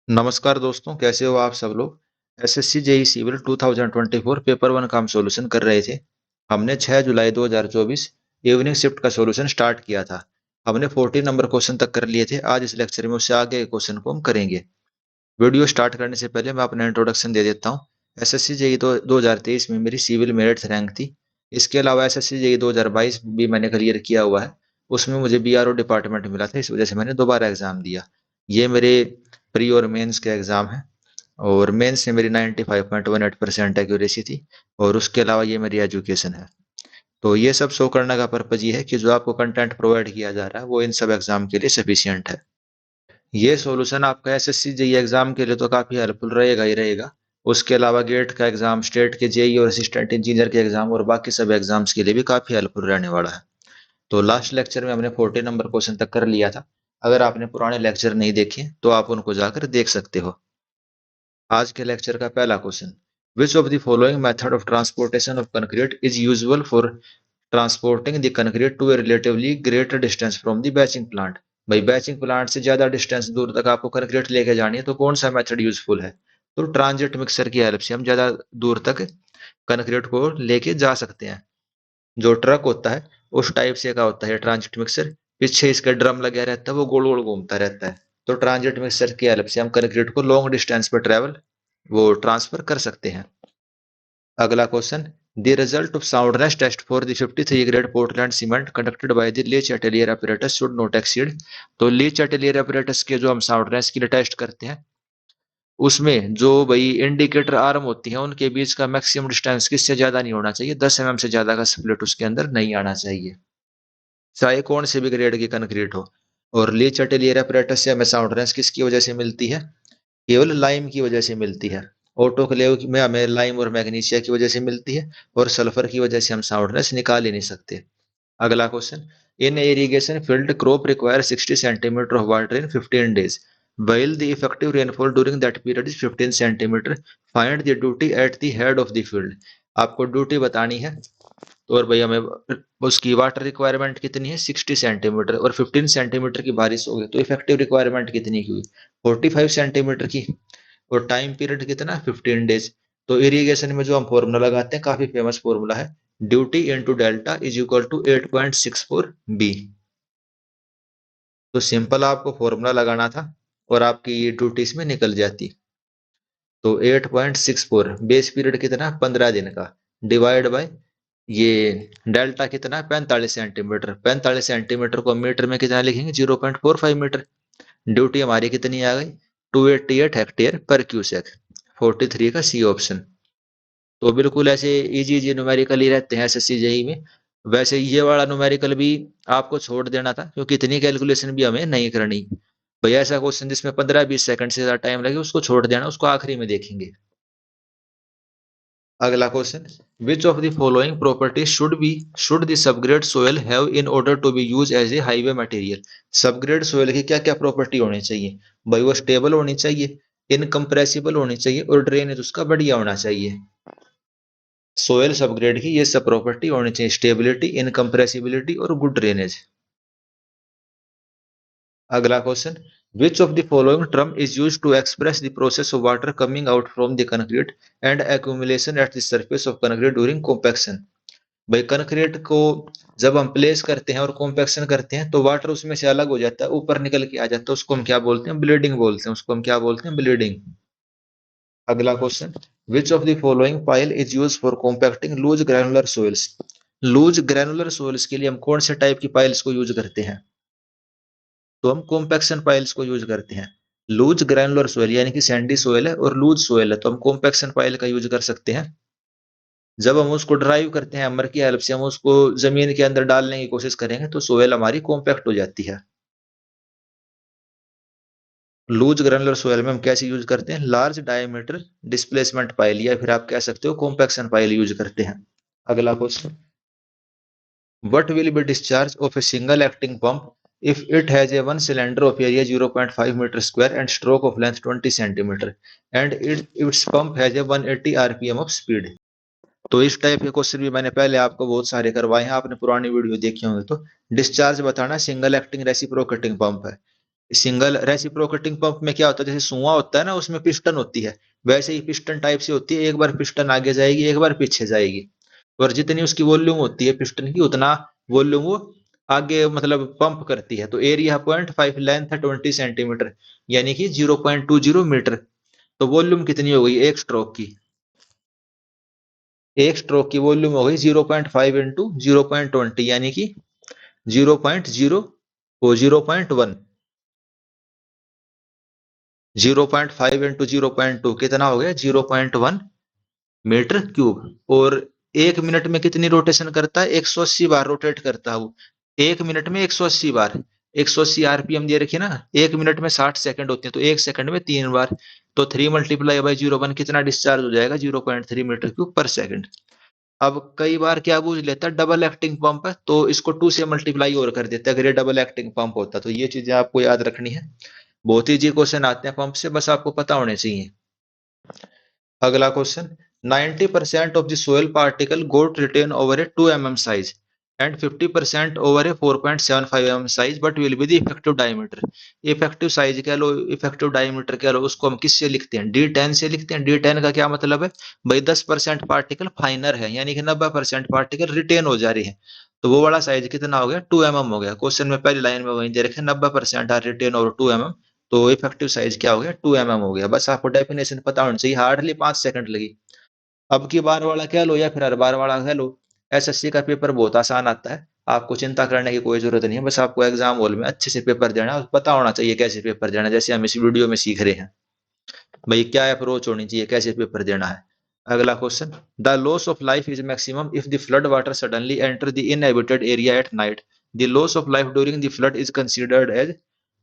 नमस्कार दोस्तों, कैसे हो आप सब लोग। SSC JE civil 2024 paper one का हम सॉल्यूशन कर रहे थे। हमने 6 जुलाई 2024 इवनिंग शिफ्ट का सॉल्यूशन स्टार्ट किया था। हमने 14 नंबर क्वेश्चन तक कर लिए थे। आज इस लेक्चर में उससे आगे के क्वेश्चन को हम करेंगे। वीडियो स्टार्ट करने से पहले मैं अपना इंट्रोडक्शन दे देता हूँ। एसएससी जेई 2023 में मेरी सिविल मेरिट रैंक थी। इसके अलावा एसएससी जेई 2022 भी मैंने क्लियर किया हुआ है। उसमें मुझे बीआरओ डिपार्टमेंट मिला था, इस वजह से मैंने दोबारा एग्जाम दिया। ये मेरे प्री और मेंस के एग्जाम हैं। और मेंस में मेरी 95.18% एक्यूरेसी थी। और उसके अलावा ये मेरी एजुकेशन है। तो ये सब शो करने का पर्पज ये है कि जो आपको कंटेंट प्रोवाइड किया जा रहा है वो इन सब एग्जाम के लिए सफिशियंट है। ये सॉल्यूशन आपका एसएससी जेई एग्जाम के लिए तो काफी हेल्पफुल रहेगा ही रहेगा। उसके अलावा गेट का एग्जाम, स्टेट के जेई और असिस्टेंट इंजीनियर के एग्जाम और बाकी सब एग्जाम्स के लिए भी काफी हेल्पफुल रहने वाला है। तो लास्ट लेक्चर में हमने 14 नंबर क्वेश्चन तक कर लिया था। अगर आपने पुराने लेक्चर नहीं देखे तो आप उनको जाकर देख सकते हो। आज के लेक्चर का पहला question, which of the following method of transportation of concrete is usual for transporting the concrete to a relatively greater distance from the batching plant. भाई बैचिंग प्लांट से ज्यादा डिस्टेंस दूर तक आपको कंक्रीट लेके जानी है तो कौन सा मेथड यूजफुल है। तो ट्रांजिट मिक्सर की हेल्प से हम ज्यादा दूर तक कंक्रीट को लेके जा सकते हैं। जो ट्रक होता है उस टाइप से का होता है ट्रांजिट मिक्सर। पीछे इसका ड्रम लगा रहता है, वो गोल गोल घूमता रहता है। तो ट्रांजिट मिक्सर की हेल्प से हम कंक्रीट को लॉन्ग डिस्टेंस पर ट्रेवल वो ट्रांसफर कर सकते हैं। अगला question, the result of soundness test for the 53 grade portland cement conducted by the Le Chatelier apparatus should not exceed. तो लीच एटेलियर apparatus के जो हम साउंडनेस के लिए टेस्ट करते हैं उसमें जो भाई इंडिकेटर आर्म होती है उनके बीच का मैक्सिमम डिस्टेंस किससे ज्यादा नहीं होना चाहिए, 10 mm से ज्यादा का स्प्लिट उसके अंदर नहीं आना चाहिए, चाहे कौन से भी ग्रेड की कंक्रीट हो। और लीच एटेलियर apparatus से हमें साउंडनेस किसकी वजह से मिलती है, केवल लाइम की वजह से मिलती है। ऑटोक्लेव में हमें लाइम और मैग्नीशिया की वजह से मिलती है। और सल्फर की वजह से हम साउंडनेस निकाल ही नहीं सकते। अगला question, in irrigation field crop require 60 centimetre of water in 15 days while the effective rainfall during that period is 15 centimetre, find the duty at the head of the field। आपको duty बतानी है। तो और भाई हमें उसकी वाटर रिक्वायरमेंट कितनी है 60 सेंटीमीटर, और 15 सेंटीमीटर की बारिश हो गई तो इफेक्टिव रिक्वायरमेंट कितनी की हुई 45 सेंटीमीटर की। और टाइम पीरियड कितना 15 डेज। तो इरिगेशन में जो हम फॉर्मूला लगाते हैं काफी फेमस फॉर्मूला है, duty into delta is equal to 8.64 B. तो सिंपल आपको फॉर्मूला लगाना था और आपकी ये ड्यूटी इसमें निकल जाती। तो 8.64 बेस पीरियड कितना 15 दिन का, डिवाइड बाय ये डेल्टा कितना 45 सेंटीमीटर। 45 सेंटीमीटर को मीटर में कितना लिखेंगे 0.45 मीटर। ड्यूटी हमारी कितनी आ गई 288 हेक्टेयर पर क्यूसेक। 43 का सी ऑप्शन। तो बिल्कुल ऐसे इजी इजी न्यूमेरिकल ही रहते हैं एसएससी जेई में। वैसे ये वाला न्यूमेरिकल भी आपको छोड़ देना था क्योंकि इतनी कैलकुलेशन भी हमें नहीं करनी। भैया ऐसा क्वेश्चन जिसमें 15-20 सेकंड से ज्यादा टाइम लगे उसको छोड़ देना, उसको आखिरी में देखेंगे। अगला question, which of the following property should the subgrade soil have in order to be use as a highway material. Subgrade soil की क्या क्या प्रॉपर्टी होनी चाहिए। भाई वो स्टेबल होनी चाहिए, इनकम्प्रेसिबल होनी चाहिए और ड्रेनेज उसका बढ़िया होना चाहिए। सोयल सबग्रेड की ये सब प्रॉपर्टी होनी चाहिए, स्टेबिलिटी, इनकम्प्रेसिबिलिटी और गुड ड्रेनेज। अगला question, which of the following term is used to express the process of water coming out from the concrete and accumulation at the surface of concrete during compaction. भाई concrete को जब हम place करते हैं और compaction करते हैं तो वाटर उसमें से अलग हो जाता है, ऊपर निकल के आ जाता है, उसको हम क्या बोलते हैं ब्लीडिंग बोलते हैं, उसको हम क्या बोलते हैं ब्लीडिंग। अगला question, which of the following pile is use for compacting loose granular soils. Loose granular soils के लिए हम कौन से टाइप की पाइल्स को यूज करते हैं, तो हम कॉम्पैक्शन पाइल्स को यूज करते हैं। लूज ग्रैनुलर सोइल यानी कि सैंडी सोइल है और लूज सोइल है तो हम कॉम्पैक्शन पाइल का यूज कर सकते हैं। जब हम उसको ड्राइव करते हैं हैमर की हेल्प से, हम उसको जमीन के अंदर डालने की कोशिश करेंगे तो सोयल हमारी कॉम्पैक्ट हो जाती है। लूज ग्रैनुलर सोयल में हम कैसे यूज करते हैं, लार्ज डायमीटर डिस्प्लेसमेंट पाइल या फिर आप कह सकते हो कॉम्पैक्शन पाइल यूज करते हैं। अगला question, what will be discharge of a single acting pump if it has a one cylinder of area 0.5 meter square and stroke of length 20 centimeter and its pump has a 180 rpm of speed। तो इस type के question भी मैंने पहले आपको बहुत सारे करवाए हैं, आपने पुरानी वीडियो देखी होंगे। तो डिस्चार्ज बताना सिंगल एक्टिंग रेसिप्रोकेटिंग पंप है। सिंगल रेसिप्रोकेटिंग पंप में क्या होता है, जैसे सुआ होता है ना, उसमें पिस्टन होती है, वैसे ही पिस्टन टाइप से होती है, एक बार पिस्टन आगे जाएगी, एक बार पीछे जाएगी, और जितनी उसकी वॉल्यूम होती है पिस्टन की, उतना वॉल्यूम वो आगे मतलब पंप करती है। तो एरिया 0.5, लेंथ है 20 सेंटीमीटर, यानी कि 0.20 मीटर। तो वॉल्यूम कितनी हो गई एक स्ट्रोक की? एक स्ट्रोक की वॉल्यूम हो गई 0.5 इंटू 0.20, यानी कि 0.0 वो 0.1, 0.5 इंटू 0.2 कितना हो गया? 0.1 मीटर क्यूब। और एक मिनट में कितनी रोटेशन करता है? 180 बार रोटेट करता है वो, एक मिनट में 180 बार। 180 आरपीएम दे रखी है ना, एक मिनट में 60 सेकंड होते हैं, तो एक सेकंड में 3 बार। तो 3 × 10⁻01 कितना डिस्चार्ज हो जाएगा? 0.3 मीटर क्यूब पर सेकंड। अब कई बार क्या बूझ लेता है, डबल एक्टिंग पंप है तो इसको 2 से मल्टीप्लाई और कर देता है, अगर ये डबल एक्टिंग पंप होता। तो ये चीजें आपको याद रखनी है। बहुत ही जी क्वेश्चन आते हैं पंप से, बस आपको पता होने चाहिए। अगला question, 90% of the soil particle got retain over a 2 mm size and 50% over a 4.75 mm size, but will be the effective diameter. Effective size कह लो, इफेक्टिव डायमीटर कह लो, उसको हम किससे लिखते हैं? D10 से लिखते हैं। D10 का क्या मतलब है भाई? 10% पार्टिकल फाइनर है, यानी कि 90% पार्टिकल रिटेन हो जा रही है। तो वो वाला साइज कितना हो गया? 2 mm हो गया। क्वेश्चन में पहली लाइन में वही दे रखे 90% आर रिटेन ओवर 2 mm, तो इफेक्टिव साइज क्या हो गया? 2 mm हो गया। बस आपको डेफिनेशन पता होनी चाहिए, हार्डली 5 सेकंड लगी। अब की बार वाला कह लो या फिर हर बार वाला कह लो, एसएससी का पेपर बहुत आसान आता है, आपको चिंता करने की कोई जरूरत नहीं है। बस आपको एग्जाम हॉल में अच्छे से पेपर देना है और पता होना चाहिए कैसे पेपर देना है, जैसे हम इस वीडियो में सीख रहे हैं भाई, क्या अप्रोच होनी चाहिए, कैसे पेपर देना है। अगला question, the loss of life is maximum if the flood water suddenly enter the inhabited area at night. The loss of life during the flood is considered as,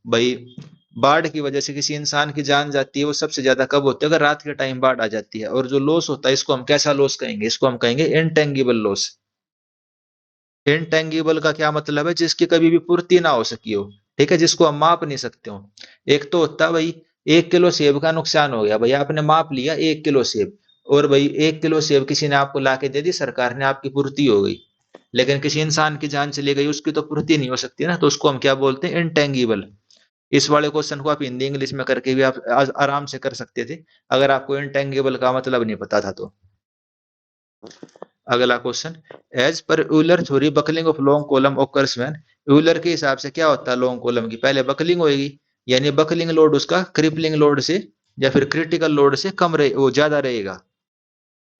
भाई बाढ़ की वजह से किसी इंसान की जान जाती है वो सबसे ज्यादा कब होती है? अगर रात के टाइम बाढ़ आ जाती है। और जो लॉस होता है इसको हम कैसा लॉस कहेंगे? इसको हम कहेंगे इनटेंगिबल लॉस। इनटेंगिबल का क्या मतलब है? जिसकी कभी भी पूर्ति ना हो सकी हो, ठीक है, जिसको हम माप नहीं सकते हो। एक तो होता है भाई, 1 किलो सेब का नुकसान हो गया भाई, आपने माप लिया 1 किलो सेब, और भाई 1 किलो सेब किसी ने आपको ला के दे दी, सरकार ने, आपकी पूर्ति हो गई। लेकिन किसी इंसान की जान चली गई, उसकी तो पूर्ति नहीं हो सकती ना, तो उसको हम क्या बोलते हैं? इनटेंगिबल। इस वाले क्वेश्चन को आप हिंदी इंग्लिश में करके भी आप आराम से कर सकते थे, अगर आपको इनटेंगिबल का मतलब नहीं पता था तो। अगला question, as per Euler theory buckling of long column occurs when. Euler के हिसाब से क्या होता है? लॉन्ग कॉलम की पहले बकलिंग होगी, यानी बकलिंग लोड उसका क्रिपलिंग लोड से या फिर क्रिटिकल लोड से कम रहे, वो ज्यादा रहेगा।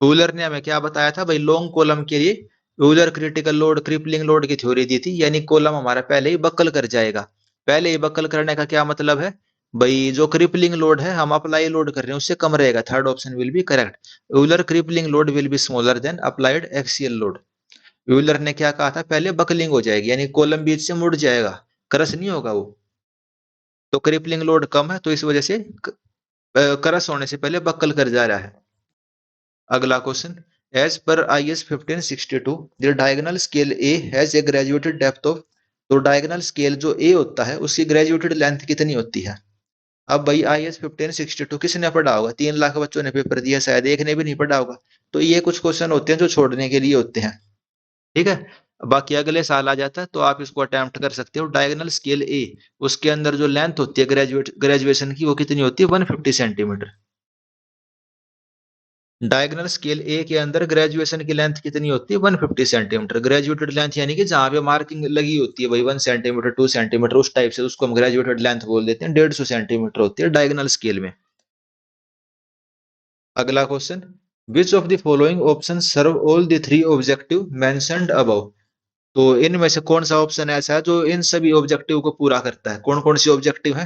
यूलर ने हमें क्या बताया था भाई? लॉन्ग कॉलम के लिए Euler critical load crippling load की थ्योरी दी थी, यानी कॉलम हमारा पहले ही बकल कर जाएगा। पहले ही बकल करने का क्या मतलब है भाई? जो क्रिपलिंग लोड है हम अप्लाई लोड कर रहे हैं उससे कम रहेगा। Third option will be correct. Euler crippling load will be smaller than applied axial load. Euler ने क्या कहा था? पहले बकलिंग हो जाएगी, यानी कॉलम बीच से मुड़ जाएगा, क्रस नहीं होगा वो। तो क्रिपलिंग लोड कम है, तो इस वजह से क्रस होने से पहले बकल कर जा रहा है। अगला question, as per IS 1562 the diagonal scale A has a graduated depth of. तो डायगोनल स्केल जो ए होता है उसकी ग्रेजुएटेड लेंथ कितनी होती है? अब भाई IS 1562 किसने पढ़ा होगा? 3 लाख बच्चों ने पेपर दिया, शायद एक ने भी नहीं पढ़ा होगा। तो ये कुछ क्वेश्चन होते हैं जो छोड़ने के लिए होते हैं, ठीक है। बाकी अगले साल आ जाता है तो आप इसको अटेम्प्ट कर सकते हो। डायगोनल स्केल ए, उसके अंदर जो लेंथ होती है ग्रेजुएशन की, वो कितनी होती है? 150 सेंटीमीटर। डायगोनल स्केल ए के अंदर ग्रेजुएशन की लेंथ कितनी होती है? 150 सेंटीमीटर। ग्रेजुएटेड लेंथ यानी कि जहां पे मार्किंग लगी होती है भाई 1 सेंटीमीटर 2 सेंटीमीटर, उस टाइप से उसको हम ग्रेजुएटेड लेंथ बोल देते हैं। 150 सेंटीमीटर होती है डायगोनल स्केल में। अगला question, which of the following option serve all the three objective mentioned above. तो इनमें से कौन सा ऑप्शन ऐसा है जो इन सभी ऑब्जेक्टिव को पूरा करता है? कौन कौन सी ऑब्जेक्टिव है?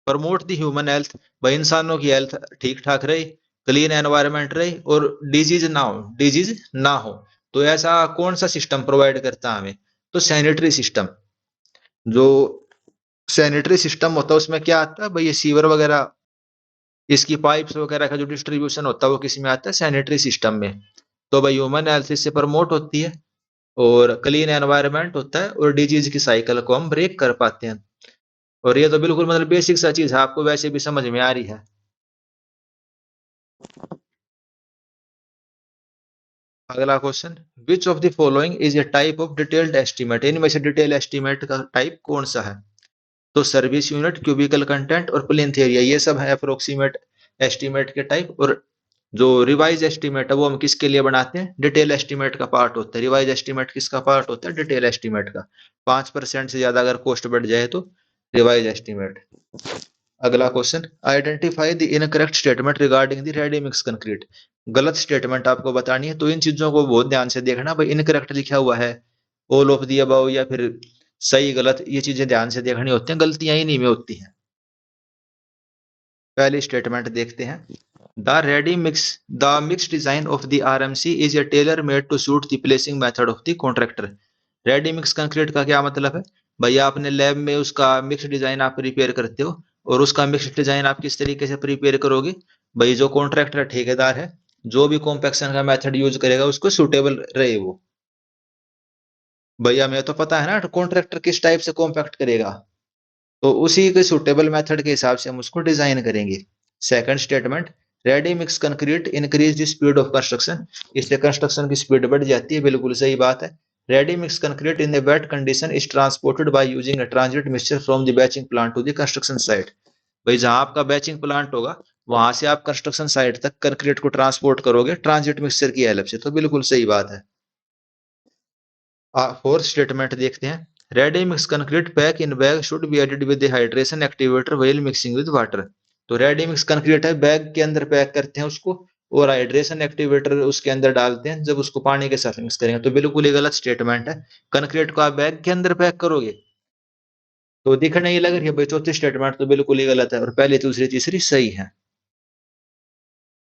प्रमोट द ह्यूमन हेल्थ, भाई इंसानों की हेल्थ ठीक ठाक रहे, क्लीन एनवायरनमेंट रहे, और डिजीज ना हो, डिजीज ना हो। तो ऐसा कौन सा सिस्टम प्रोवाइड करता है हमें? तो सैनिटरी सिस्टम। जो सैनिटरी सिस्टम होता है उसमें क्या आता है भाई? ये सीवर वगैरह, इसकी पाइप्स वगैरह का जो डिस्ट्रीब्यूशन होता है वो किस में आता है? सैनिटरी सिस्टम में। तो भाई ह्यूमन हेल्थ इससे प्रमोट होती है, और क्लीन एनवायरनमेंट होता है, और डिजीज की साइकिल को हम ब्रेक कर पाते हैं। और ये तो बिल्कुल मतलब बेसिक सा चीज है, आपको वैसे भी समझ में आ रही है। अगला question, which of the following is a type of detailed estimate. इनमें से डिटेल एस्टीमेट का टाइप कौन सा है? तो सर्विस यूनिट, क्यूबिकल कंटेंट और प्लिंथ एरिया, ये सब है अप्रोक्सीमेट एस्टीमेट के टाइप। और जो रिवाइज एस्टीमेट है वो हम किसके लिए बनाते हैं? डिटेल एस्टीमेट का पार्ट होता है। रिवाइज एस्टीमेट किसका पार्ट होता है? डिटेल एस्टीमेट का। 5% से ज्यादा अगर कॉस्ट बढ़ जाए तो रिवाइज एस्टीमेट। अगला question, identify the incorrect statement regarding the ready mix concrete. गलत स्टेटमेंट आपको बतानी है, तो इन चीजों को बहुत ध्यान से देखना। भाई इनकरेक्ट लिखा हुआ है, ऑल ऑफ दी अबव, या फिर सही गलत, ये चीजें ध्यान से देखनी होती हैं, गलतियां इन्हीं में होती हैं। पहली स्टेटमेंट देखते हैं। The mix design of the RMC is a tailor made to suit the placing method of the contractor. Ready mix concrete का क्या मतलब है? भैया अपने लैब में उसका मिक्स डिजाइन आप प्रिपेयर करते हो, और उसका मिक्स डिजाइन आप किस तरीके से प्रिपेयर करोगे? भाई जो कॉन्ट्रैक्टर ठेकेदार है, जो भी कॉम्पेक्शन का मेथड यूज करेगा उसको सुटेबल रहे वो। भैया हमें तो पता है ना कॉन्ट्रैक्टर किस टाइप से कॉम्पैक्ट करेगा, तो उसी के सुटेबल मेथड के हिसाब से हम उसको डिजाइन करेंगे। Second statement, ready mix concrete increase the speed of construction. इससे कंस्ट्रक्शन की स्पीड बढ़ जाती है, बिल्कुल सही बात है। Ready mix concrete in the wet condition is transported by using a transit mixture from the batching plant to the construction site. भाई जहां आपका बैचिंग प्लांट होगा, वहां से आप कंस्ट्रक्शन साइट तक कंक्रीट को ट्रांसपोर्ट करोगे ट्रांजिट मिक्सचर की हेल्प से, तो बिल्कुल सही बात है। फोर्थ स्टेटमेंट देखते हैं। Ready mix concrete pack in bag should be added with the hydration activator while mixing with water. तो रेडी मिक्स कंक्रीट है, बैग के अंदर पैक करते हैं उसको, और हाइड्रेशन एक्टिवेटर उसके अंदर डालते हैं जब उसको पानी के साथ मिक्स करेंगे, तो बिल्कुल ही गलत स्टेटमेंट है। कंक्रीट को आप बैग के अंदर पैक करोगे? तो दिखने ही लग रही है भाई, चौथी स्टेटमेंट तो बिल्कुल ही गलत है, और पहली दूसरी तीसरी सही है।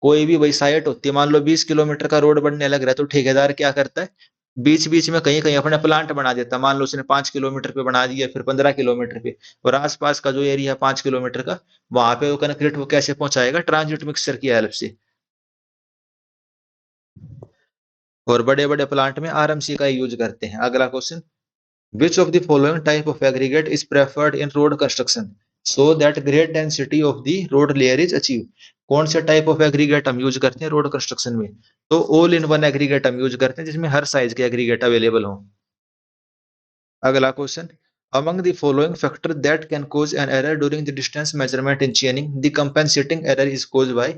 कोई भी भाई साइट होती है, मान लो 20 किलोमीटर का रोड बनने लग रहा है, तो ठेकेदार क्या करता है? बीच बीच में कहीं कहीं अपने प्लांट बना देता है। मान लो उसने 5 किलोमीटर पे बना दिया, फिर 15 किलोमीटर पे, और आसपास का जो एरिया है 5 किलोमीटर का, वहां पे वो कंक्रीट वो कैसे पहुंचाएगा? ट्रांजिट मिक्सर की हेल्प से। और बड़े बड़े प्लांट में आरएमसी का यूज करते हैं। अगला question, which of the following type of aggregate is preferred in road construction so that great density of the road layer is achieve. कौन से टाइप ऑफ एग्रीगेट हम यूज करते हैं रोड कंस्ट्रक्शन में? तो ऑल इन वन एग्रीगेट हम use करते हैं, जिसमें हर साइज के एग्रीगेट अवेलेबल हो। अगला question, among the following factor that can cause an error during the distance measurement in chaining, the compensating error is caused by।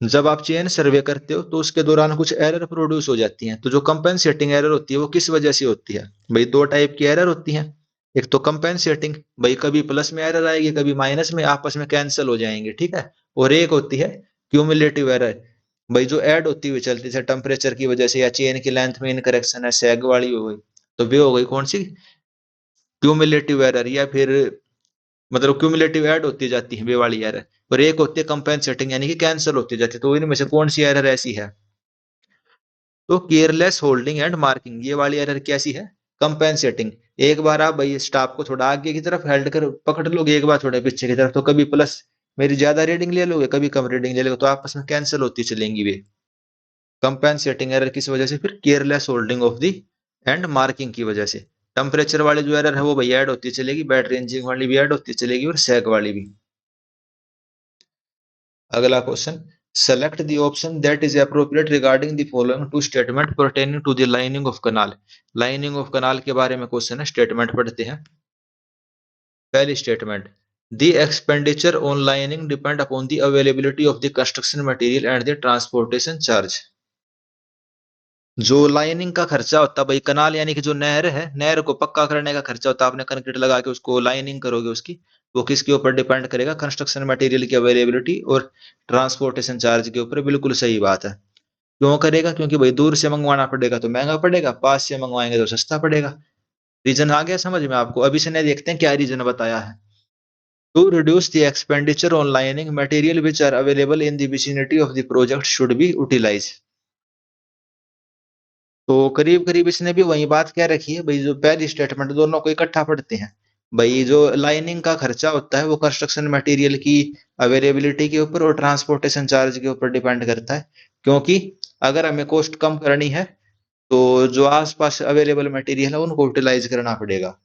जब आप चेन सर्वे करते हो तो उसके दौरान कुछ एरर प्रोड्यूस हो जाती हैं, तो जो कंपेंसेटिंग एरर होती है वो किस वजह से होती है? भाई दो टाइप की एरर होती हैं। एक तो कंपेंसेटिंग, भाई कभी प्लस में एरर आएगी, कभी माइनस में, आपस में कैंसिल हो जाएंगे, ठीक है। और एक होती है क्यूमुलेटिव एरर, भाई जो ऐड होती हुई चलती है टेम्परेचर की वजह से, या चेन की लेंथ में इनकरेक्शन है, सैग वाली हो गई, तो वे हो गई कौन सी? क्यूमुलेटिव एरर, या फिर मतलब क्यूमुलेटिव ऐड होती जाती है वे वाली एरर। और एक होती है कंपेंसेटिंग, यानी कि कैंसिल होती जाती है। तो इनमें से कौन सी एरर ऐसी है? तो केयरलेस होल्डिंग एंड मार्किंग, ये वाली एरर कैसी है? कंपेंसेटिंग। एक बार आप भाई स्टाफ को थोड़ा आगे की तरफ हेल्ड कर पकड़ लोगे, एक बार थोड़े पीछे की तरफ, तो कभी प्लस मेरी ज्यादा रीडिंग ले लोगे, कभी कम रीडिंग ले लोगे, तो आपस में कैंसिल होती चलेंगी वे। कंपेंसेटिंग एरर किस वजह से? फिर careless holding of the and marking की वजह से। टेम्परेचर वाली जो एरर है वो भाई ऐड होती चलेगी, बैटरी रेंजिंग वाली भी ऐड होती चलेगी, और सैग वाली भी। अगला question, select the option that is appropriate regarding the following two statement pertaining to the lining of canal. Lining of canal के बारे में क्वेश्चन है, स्टेटमेंट पढ़ते हैं। पहली statement, the expenditure on lining depend upon the availability of the construction material and the transportation charge. जो lining का खर्चा होता है भाई, कनाल यानी कि जो नहर है, नहर को पक्का करने का खर्चा होता है, आपने कंक्रीट लगा के उसको लाइनिंग करोगे उसकी, वो किसके ऊपर डिपेंड करेगा? कंस्ट्रक्शन मटेरियल की अवेलेबिलिटी और ट्रांसपोर्टेशन चार्ज के ऊपर। बिल्कुल सही बात है। क्यों करेगा? क्योंकि भाई दूर से मंगवाना पड़ेगा तो महंगा पड़ेगा, पास से मंगवाएंगे तो सस्ता पड़ेगा। रीजन आ गया समझ में आपको? अभी से नहीं, देखते हैं क्या रीजन बताया है। To reduce the expenditure on lining, material which are available in the vicinity of the project should be utilise. तो करीब करीब इसने भी वही बात कह रखी है भाई, जो पहली स्टेटमेंट, दोनों को इकट्ठा पढ़ते हैं। भाई जो लाइनिंग का खर्चा होता है वो कंस्ट्रक्शन मटेरियल की अवेलेबिलिटी के ऊपर और ट्रांसपोर्टेशन चार्ज के ऊपर डिपेंड करता है। क्योंकि अगर हमें कॉस्ट कम करनी है, तो जो आसपास अवेलेबल मटेरियल है उनको यूटिलाइज करना पड़ेगा।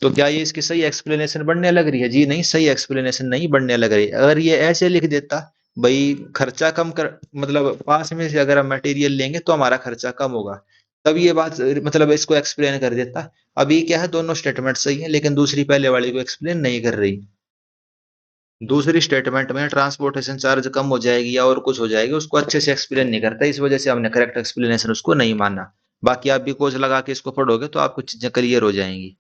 तो क्या ये इसकी सही एक्सप्लेनेशन बनने लग रही है? जी नहीं, सही एक्सप्लेनेशन नहीं बनने लग रही। अगर ये ऐसे लिख देता, भाई खर्चा कम कर, मतलब पास में से अगर हम मटेरियल लेंगे तो हमारा खर्चा कम होगा, तब ये बात मतलब इसको एक्सप्लेन कर देता। अभी क्या है, दोनों स्टेटमेंट सही है लेकिन दूसरी पहले वाली को एक्सप्लेन नहीं कर रही। दूसरी स्टेटमेंट में ट्रांसपोर्टेशन चार्ज कम हो जाएगी या और कुछ हो जाएगी, उसको अच्छे से एक्सप्लेन नहीं करता, इस वजह से हमने करेक्ट एक्सप्लेनेशन उसको नहीं माना। बाकी आप भी कोच लगा के इसको पढ़ोगे तो आपको चीजें क्लियर हो जाएंगी।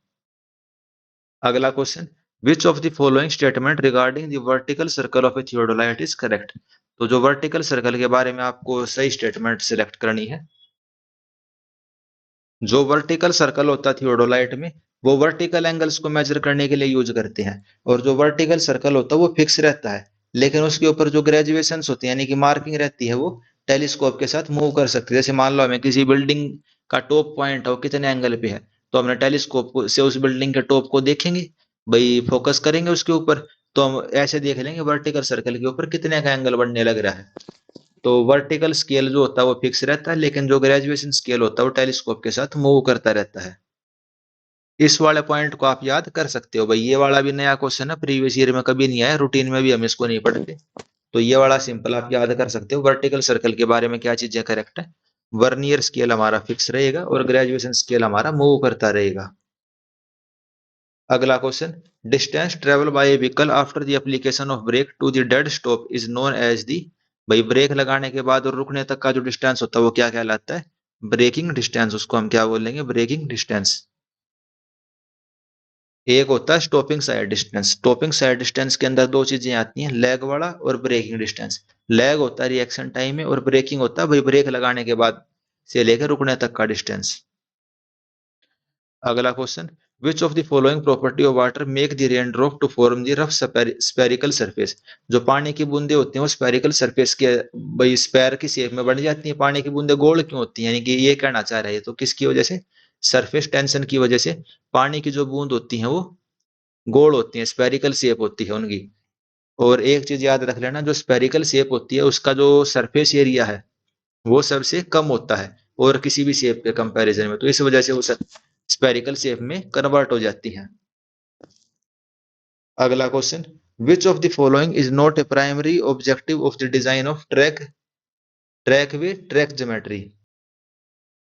अगला question, which of the following statement regarding the vertical circle of A theodolite is correct. तो जो वर्टिकल सर्कल के बारे में आपको सही स्टेटमेंट सिलेक्ट करनी है। जो वर्टिकल सर्कल होता है थियोडोलाइट में, वो वर्टिकल एंगल्स को मेजर करने के लिए यूज करते हैं। और जो वर्टिकल सर्कल होता है वो फिक्स रहता है, लेकिन उसके ऊपर जो ग्रेजुएशंस होती है यानी कि मार्किंग रहती है, वो टेलीस्कोप के साथ मूव कर सकती है। जैसे मान लो हमें किसी बिल्डिंग का टॉप पॉइंट हो कितने एंगल पे है, तो हमने टेलीस्कोप से उस बिल्डिंग के टॉप को देखेंगे, भाई फोकस करेंगे उसके ऊपर, तो हम ऐसे देख लेंगे वर्टिकल सर्कल के ऊपर कितने का एंगल बनने लग रहा है। तो वर्टिकल स्केल जो होता है वो फिक्स रहता है, लेकिन जो ग्रेजुएशन स्केल होता है वो टेलीस्कोप के साथ मूव करता रहता है। इस वाले पॉइंट को आप याद कर सकते हो भाई, ये वाला भी नया क्वेश्चन है, प्रीवियस ईयर में कभी नहीं आया, रूटीन में भी हम इसको नहीं पढ़ते। तो ये वाला सिंपल आप याद कर सकते हो, वर्टिकल सर्कल के बारे में क्या चीजें करेक्ट है। वर्नियर स्केल हमारा फिक्स रहेगा और ग्रेजुएशन स्केल हमारा मूव करता रहेगा। अगला question, distance travel by a vehicle after the application of brake to the dead stop is known as the. भाई ब्रेक लगाने के बाद और रुकने तक का जो डिस्टेंस होता है वो क्या कहलाता है, ब्रेकिंग डिस्टेंस। उसको हम क्या बोलेंगे, ब्रेकिंग डिस्टेंस। एक होता है stopping side distance. Stopping side distance के अंदर दो चीजें आती हैं, लेग वाला और ब्रेकिंग डिस्टेंस। लेग होता है रिएक्शन टाइम में, और ब्रेकिंग होता है भाई ब्रेक लगाने के बाद से लेकर रुकने तक का डिस्टेंस। अगला question, which of the following property of water make the rain drop to form the rough spherical surface. जो पानी की बूंदे होती हैं वो स्पेरिकल सरफेस के भाई स्पेयर की शेप में बन जाती हैं। पानी की बूंदे गोल क्यों होती हैं, यानी कि ये कहना चाह रहा है तो किसकी वजह से, सरफेस टेंशन की वजह से पानी की जो बूंद होती हैं वो गोल होती हैं, स्पेरिकल शेप होती है उनकी। और एक चीज याद रख लेना, जो स्पेरिकल शेप होती है उसका जो सरफेस एरिया है वो सबसे कम होता है और किसी भी शेप के कंपैरिजन में, तो इस वजह से वो स्पेरिकल शेप में कन्वर्ट हो जाती है। अगला question, which of the following is not a primary objective of the design of track way track geometry.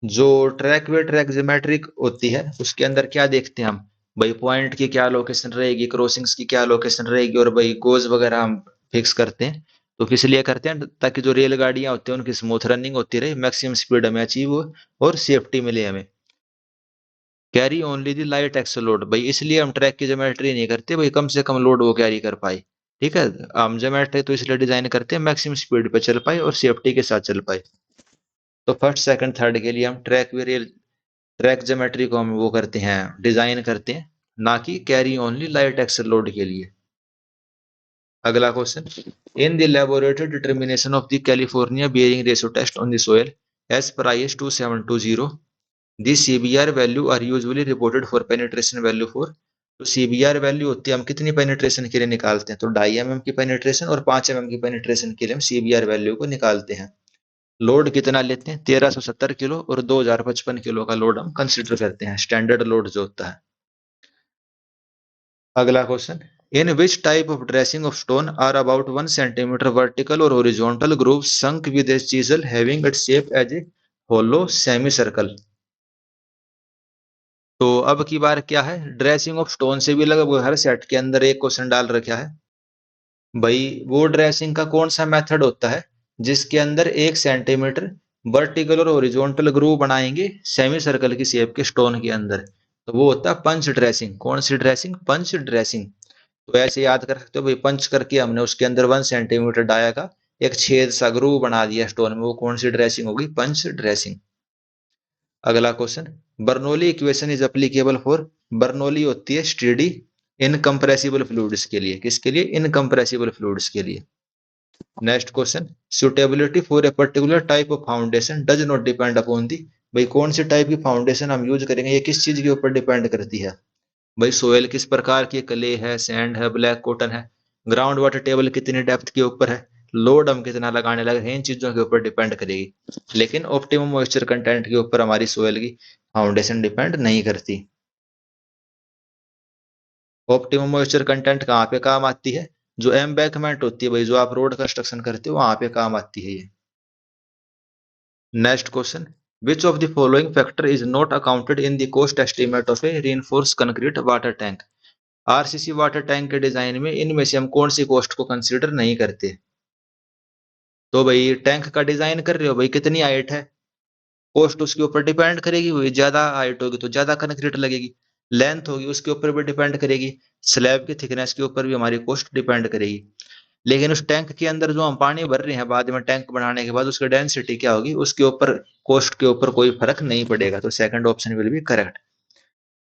जो ट्रैक वे ट्रैक ज्योमेट्रिक होती है उसके अंदर क्या देखते हैं हम, भाई पॉइंट की क्या लोकेशन रहेगी, क्रॉसिंग्स की क्या लोकेशन रहेगी, और भाई गोज वगैरह हम फिक्स करते हैं। तो किस लिए करते हैं, ताकि जो रेलगाड़ियां होती हैं उनकी स्मूथ रनिंग होती रहे, मैक्सिमम स्पीड हमें अचीव हो और सेफ्टी मिले हमें। Carry only the light axle load, भाई इसलिए हम ट्रैक की ज्योमेट्री नहीं करते, भाई कम से कम लोड वो कैरी कर पाए। ठीक है, हम ज्योमेट्री तो इसलिए डिजाइन करते हैं मैक्सिमम स्पीड पे चल पाए और सेफ्टी के साथ चल पाए। तो फर्स्ट सेकंड थर्ड के लिए हम ट्रैक ज्योमेट्री को हम वो करते हैं, डिजाइन करते हैं, ना कि carry only light axle load के लिए। अगला question, in the laboratory determination of the California bearing ratio test on the soil as per IS 2720, the CBR value are usually reported for penetration value for. तो CBR value होती है हम कितनी penetration के लिए निकालते हैं, तो 2.5 mm की पेनिट्रेशन और 5 mm की पेनिट्रेशन के लिए हम CBR वैल्यू को निकालते हैं। लोड कितना लेते हैं, 1370 किलो और 2055 किलो का लोड हम कंसिडर करते हैं, स्टैंडर्ड लोड जो होता है। अगला question, in which type of dressing of stone are about 1 cm vertical और horizontal groove sunk with a chisel having its shape as a hollow semi circle. तो अब की बार क्या है, ड्रेसिंग ऑफ स्टोन से भी लगभग हर सेट के अंदर एक क्वेश्चन डाल रखा है। भाई वो ड्रेसिंग का कौन सा मेथड होता है जिसके अंदर 1 cm वर्टिकल और हॉरिजॉन्टल ग्रूव बनाएंगे सेमी सर्कल की शेप के स्टोन के अंदर, तो वो होता है पंच ड्रेसिंग। कौन सी ड्रेसिंग, पंच ड्रेसिंग। तो ऐसे याद कर सकते हो भाई, पंच करके हमने उसके अंदर 1 cm डाया का एक छेद सा ग्रूव बना दिया स्टोन में, वो कौन सी ड्रेसिंग होगी, पंच ड्रेसिंग। अगला question, Bernoulli equation is applicable for. Bernoulli होती है स्टेडी इनकम्प्रेसिबल फ्लूइड्स के लिए, किसके लिए, इनकम्प्रेसिबल फ्लूइड्स के लिए। Next question, suitability for a particular type of foundation does not depend upon the. भाई कौन सी टाइप की फाउंडेशन हम यूज करेंगे ये किस चीज के ऊपर डिपेंड करती है, भाई सोयल किस प्रकार की, क्ले है, सैंड है, ब्लैक कॉटन है, ग्राउंड वाटर टेबल कितनी डेप्थ के ऊपर है, लोड हम कितना लगाने लगे हैं, इन चीजों के ऊपर डिपेंड करेगी। लेकिन ऑप्टिमम मॉइस्चर कंटेंट के ऊपर हमारी सोयल की फाउंडेशन डिपेंड नहीं करती। ऑप्टिमम मॉइस्चर कंटेंट कहाँ पे काम आती है, जो एम्बैंकमेंट होती है भाई, जो आप रोड कंस्ट्रक्शन करते हो वहां पे काम आती है ये। Next question, which of the following factor is not accounted in the cost estimate of A reinforced concrete water tank. RCC water tank के डिजाइन में इनमें से हम कौन सी कॉस्ट को कंसीडर नहीं करते। तो भाई टैंक का डिजाइन कर रहे हो भाई, कितनी हाइट है, कॉस्ट उसके ऊपर डिपेंड करेगी। वही ज्यादा हाइट होगी तो ज्यादा कंक्रीट लगेगी, लेंथ होगी उसके ऊपर भी डिपेंड करेगी, स्लैब की थिकनेस के ऊपर भी हमारी कॉस्ट डिपेंड करेगी। लेकिन उस टैंक के अंदर जो हम पानी भर रहे हैं बाद में टैंक बनाने के बाद, उसकी डेंसिटी क्या होगी, उसके ऊपर कॉस्ट के ऊपर कोई फर्क नहीं पड़ेगा। तो second option will be correct.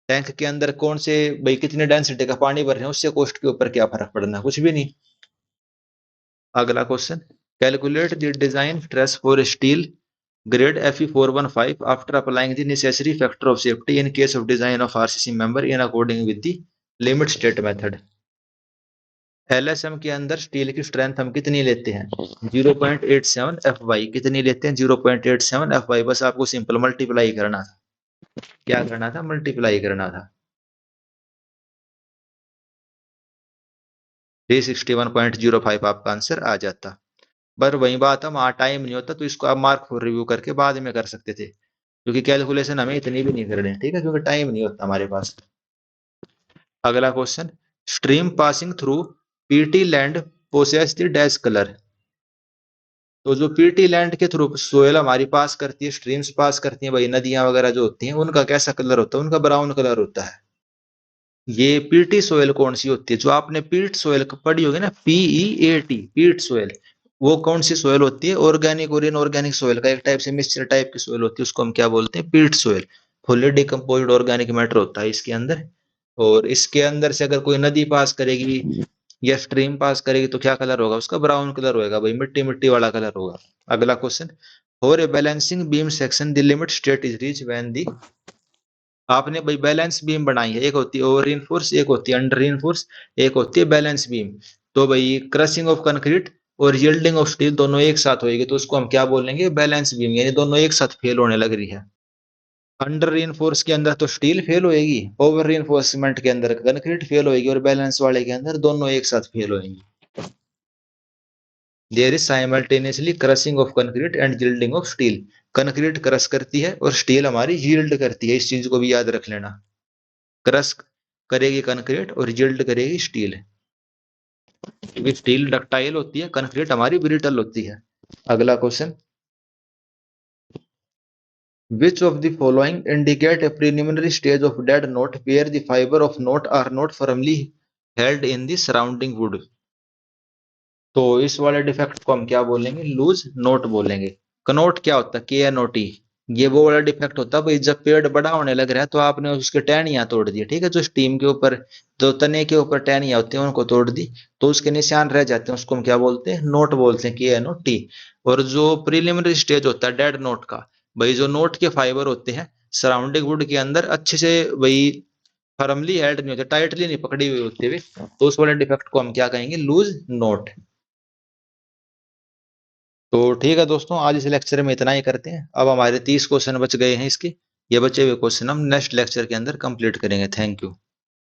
Tank के अंदर कौन से भाई कितने डेंसिटी का पानी भर रहे हैं उससे कॉस्ट के ऊपर क्या फर्क पड़ना, कुछ भी नहीं। अगला question, calculate the design stress for steel grade Fe415 after applying the necessary factor of safety in case of design of RCC member in according with the limit state method। LSM के अंदर steel की strength हम कितनी लेते हैं, 0.87 Fy। कितनी लेते हैं, 0.87 Fy। बस आपको सिंपल मल्टीप्लाई करना था, क्या करना था, मल्टीप्लाई करना था। 361.05 आपका आंसर आ जाता। पर वही बात है, वहां टाइम नहीं होता तो इसको आप मार्क फॉर रिव्यू करके बाद में कर सकते थे, क्योंकि कैलकुलेशन हमें इतनी भी नहीं करनी, ठीक है, क्योंकि टाइम नहीं होता हमारे पास। अगला question, stream passing through peaty land possess the dash colour. तो जो पीटी लैंड के थ्रू सोयल हमारी पास करती है, स्ट्रीम्स पास करती हैं भाई, नदियां वगैरह जो होती हैं, उनका कैसा कलर होता है, उनका ब्राउन कलर होता है। ये पीटी सोयल कौन सी होती है, जो आपने पीट सोयल पढ़ी होगी ना, PEAT, पीट सोयल, वो कौन सी सोयल होती है, ऑर्गेनिक और इनऑर्गेनिक सोयल का एक टाइप से मिक्सचर टाइप की सोयल होती है, उसको हम क्या बोलते हैं, पीट soil. Fully decomposed organic matter होता है इसके अंदर। और इसके अंदर से अगर कोई नदी पास करेगी या स्ट्रीम पास करेगी तो क्या कलर होगा उसका, ब्राउन कलर होगा भाई, मिट्टी मिट्टी वाला कलर होगा। अगला question, for a balancing beam section the limit state is reach when the. आपने भाई बैलेंस बीम बनाई है, एक होती है ओवर रीइंफोर्स, एक होती है अंडर रीइंफोर्स, एक होती है बैलेंस बीम। तो भाई क्रशिंग ऑफ कंक्रीट और यील्डिंग ऑफ स्टील दोनों एक साथ होएगी तो उसको हम क्या बोलेंगे, बैलेंस बीम, यानी दोनों एक साथ फेल होने लग रही है। अंडर रीइंफोर्स के अंदर तो स्टील फेल होएगी, ओवर रीइंफोर्समेंट के अंदर कंक्रीट फेल होएगी, और बैलेंस वाले के अंदर दोनों एक साथ फेल होएंगी। There is simultaneously crushing of concrete and yielding of steel. Concrete crush करती है और स्टील हमारी यील्ड करती है, इस चीज को भी याद रख लेना। क्रश करेगी कंक्रीट और यील्ड करेगी स्टील, क्योंकि स्टील डक्टाइल होती है, कंक्रीट हमारी ब्रिटल होती है। अगला question, which of the following indicate a preliminary stage of dead knot where the fiber of knot are not firmly held in the surrounding wood। तो इस वाले डिफेक्ट को हम क्या बोलेंगे, लूज नोट बोलेंगे। कनोट क्या होता है, KNOT। ये वो वाला डिफेक्ट होता है भाई, जब पेड़ बड़ा होने लग रहा है तो आपने उसके टहनियां तोड़ दी, ठीक है, जो स्टीम के ऊपर, जो तने के ऊपर टहनियां होती हैं उनको तोड़ दी, तो उसके निशान रह जाते हैं, उसको हम क्या बोलते हैं, नोट बोलते हैं, KNOT। और जो प्रीलिमिनरी स्टेज होता है डेड नोट का, भाई जो नोट के फाइबर होते हैं सराउंडिंग वुड के अंदर अच्छे से भाई फर्मली हेल्ड नहीं होते, टाइटली नहीं पकड़ी हुई होती हुई, तो उस वाले डिफेक्ट को हम क्या कहेंगे, लूज नोट। तो ठीक है दोस्तों, आज इस लेक्चर में इतना ही करते हैं। अब हमारे 30 क्वेश्चन बच गए हैं इसके, ये बचे हुए क्वेश्चन हम नेक्स्ट लेक्चर के अंदर कंप्लीट करेंगे। Thank you.